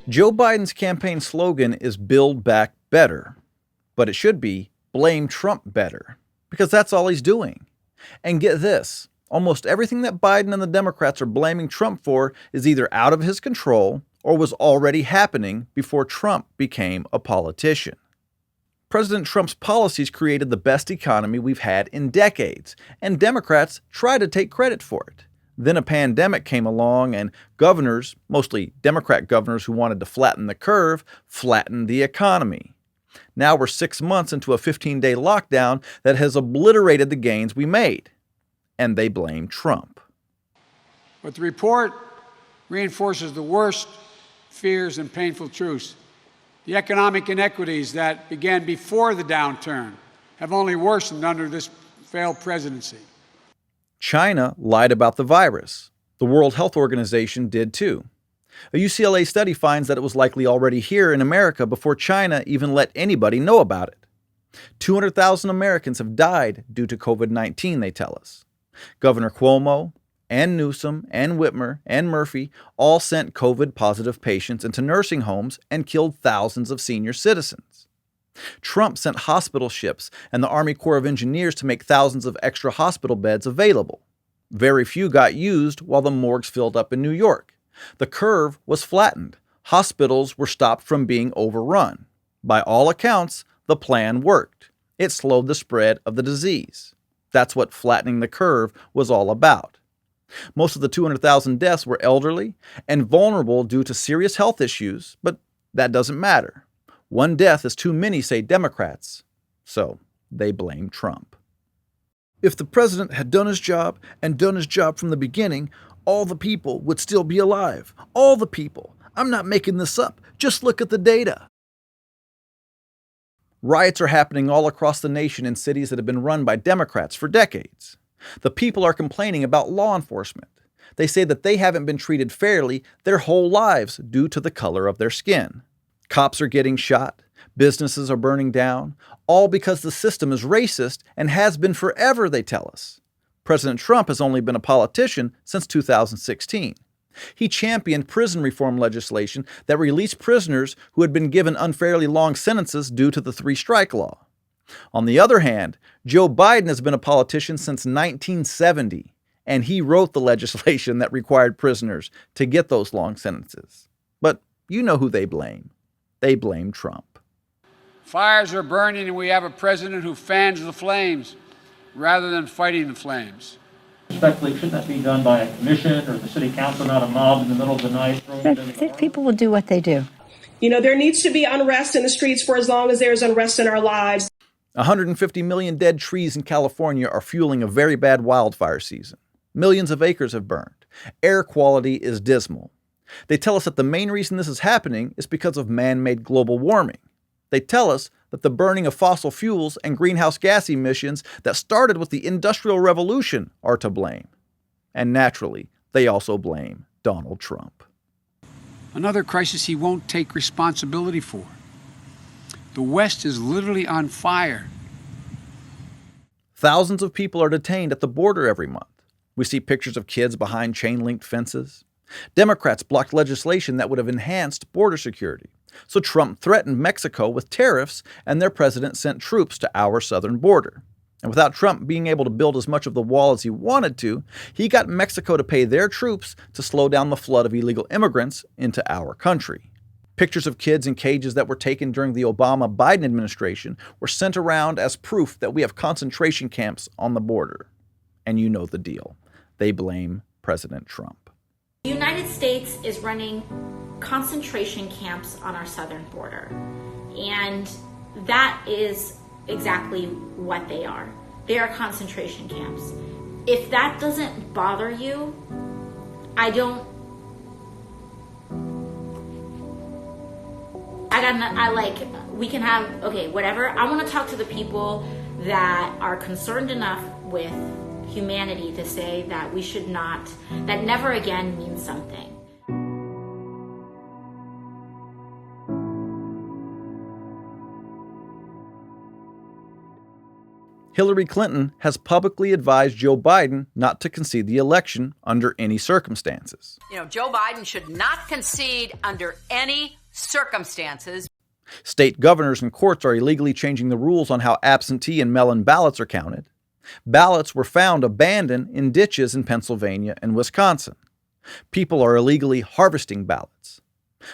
Joe Biden's campaign slogan is Build Back Better, but it should be Blame Trump Better, because that's all he's doing. And get this, almost everything that Biden and the Democrats are blaming Trump for is either out of his control or was already happening before Trump became a politician. President Trump's policies created the best economy we've had in decades, and Democrats try to take credit for it. Then a pandemic came along, and governors, mostly Democrat governors who wanted to flatten the curve, flattened the economy. Now we're 6 months into a 15-day lockdown that has obliterated the gains we made. And they blame Trump. But the report reinforces the worst fears and painful truths. The economic inequities that began before the downturn have only worsened under this failed presidency. China lied about the virus. The World Health Organization did too. A UCLA study finds that it was likely already here in America before China even let anybody know about it. 200,000 Americans have died due to COVID-19, they tell us. Governor Cuomo, and Newsom, and Whitmer, and Murphy all sent COVID-positive patients into nursing homes and killed thousands of senior citizens. Trump sent hospital ships and the Army Corps of Engineers to make thousands of extra hospital beds available. Very few got used while the morgues filled up in New York. The curve was flattened. Hospitals were stopped from being overrun. By all accounts, the plan worked. It slowed the spread of the disease. That's what flattening the curve was all about. Most of the 200,000 deaths were elderly and vulnerable due to serious health issues, but that doesn't matter. One death is too many, say Democrats. So they blame Trump. If the president had done his job and done his job from the beginning, all the people would still be alive. All the people. I'm not making this up. Just look at the data. Riots are happening all across the nation in cities that have been run by Democrats for decades. The people are complaining about law enforcement. They say that they haven't been treated fairly their whole lives due to the color of their skin. Cops are getting shot. Businesses are burning down. All because the system is racist and has been forever, they tell us. President Trump has only been a politician since 2016. He championed prison reform legislation that released prisoners who had been given unfairly long sentences due to the three-strike law. On the other hand, Joe Biden has been a politician since 1970, and he wrote the legislation that required prisoners to get those long sentences. But you know who they blame. They blame Trump. Fires are burning, and we have a president who fans the flames rather than fighting the flames. Respectfully, shouldn't that be done by a commission or the city council, not a mob in the middle of the night? I think people will do what they do. You know, there needs to be unrest in the streets for as long as there's unrest in our lives. 150 million dead trees in California are fueling a very bad wildfire season. Millions of acres have burned. Air quality is dismal. They tell us that the main reason this is happening is because of man-made global warming. They tell us that the burning of fossil fuels and greenhouse gas emissions that started with the Industrial Revolution are to blame. And naturally, they also blame Donald Trump. Another crisis he won't take responsibility for. The West is literally on fire. Thousands of people are detained at the border every month. We see pictures of kids behind chain-linked fences. Democrats blocked legislation that would have enhanced border security. So Trump threatened Mexico with tariffs, and their president sent troops to our southern border. And without Trump being able to build as much of the wall as he wanted to, he got Mexico to pay their troops to slow down the flood of illegal immigrants into our country. Pictures of kids in cages that were taken during the Obama-Biden administration were sent around as proof that we have concentration camps on the border. And you know the deal. They blame President Trump. The United States is running concentration camps on our southern border. And that is exactly what they are. They are concentration camps. If that doesn't bother you, we can have, okay, whatever. I want to talk to the people that are concerned enough with humanity to say that we should not, that never again means something. Hillary Clinton has publicly advised Joe Biden not to concede the election under any circumstances. Joe Biden should not concede under any circumstances. State governors and courts are illegally changing the rules on how absentee and mail-in ballots are counted. Ballots were found abandoned in ditches in Pennsylvania and Wisconsin. People are illegally harvesting ballots.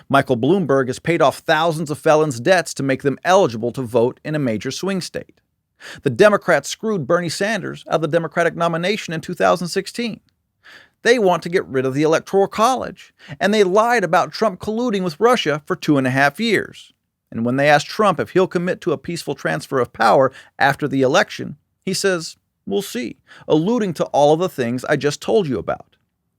Michael Bloomberg has paid off thousands of felons' debts to make them eligible to vote in a major swing state. The Democrats screwed Bernie Sanders out of the Democratic nomination in 2016. They want to get rid of the Electoral College, and they lied about Trump colluding with Russia for 2.5 years. And when they asked Trump if he'll commit to a peaceful transfer of power after the election, he says, "We'll see," alluding to all of the things I just told you about.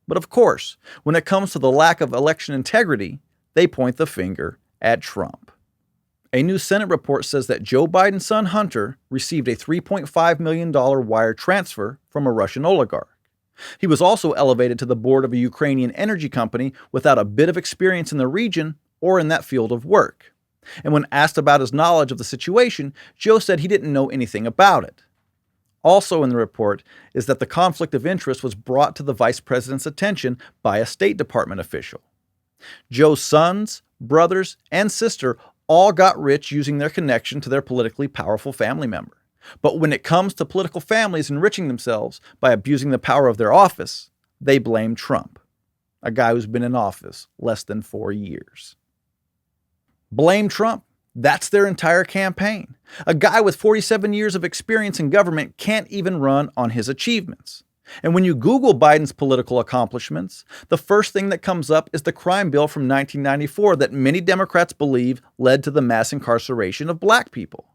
But of course, when it comes to the lack of election integrity, they point the finger at Trump. A new Senate report says that Joe Biden's son Hunter received a $3.5 million wire transfer from a Russian oligarch. He was also elevated to the board of a Ukrainian energy company without a bit of experience in the region or in that field of work. And when asked about his knowledge of the situation, Joe said he didn't know anything about it. Also in the report is that the conflict of interest was brought to the vice president's attention by a State Department official. Joe's sons, brothers, and sister all got rich using their connection to their politically powerful family member. But when it comes to political families enriching themselves by abusing the power of their office, they blame Trump, a guy who's been in office less than 4 years. Blame Trump. That's their entire campaign. A guy with 47 years of experience in government can't even run on his achievements. And when you Google Biden's political accomplishments, the first thing that comes up is the crime bill from 1994 that many Democrats believe led to the mass incarceration of black people.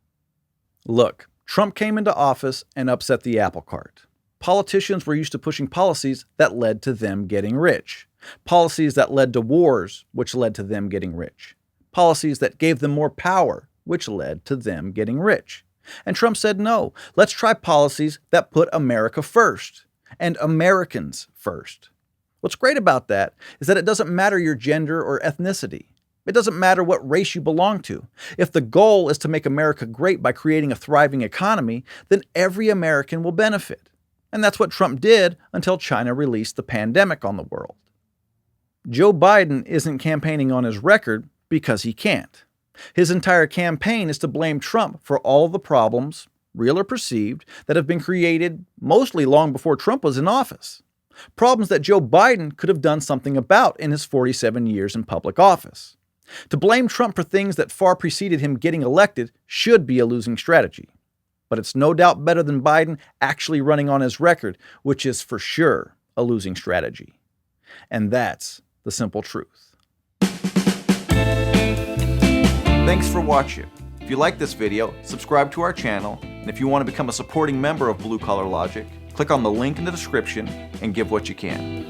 Look, Trump came into office and upset the apple cart. Politicians were used to pushing policies that led to them getting rich. Policies that led to wars, which led to them getting rich. Policies that gave them more power, which led to them getting rich. And Trump said, no, let's try policies that put America first. And Americans first. What's great about that is that it doesn't matter your gender or ethnicity. It doesn't matter what race you belong to. If the goal is to make America great by creating a thriving economy, then every American will benefit. And that's what Trump did until China released the pandemic on the world. Joe Biden isn't campaigning on his record because he can't. His entire campaign is to blame Trump for all the problems, real or perceived, that have been created mostly long before Trump was in office. Problems that Joe Biden could have done something about in his 47 years in public office. To blame Trump for things that far preceded him getting elected should be a losing strategy. But it's no doubt better than Biden actually running on his record, which is for sure a losing strategy. And that's the simple truth. Thanks for watching. If you like this video, subscribe to our channel, and if you want to become a supporting member of Blue Collar Logic, click on the link in the description and give what you can.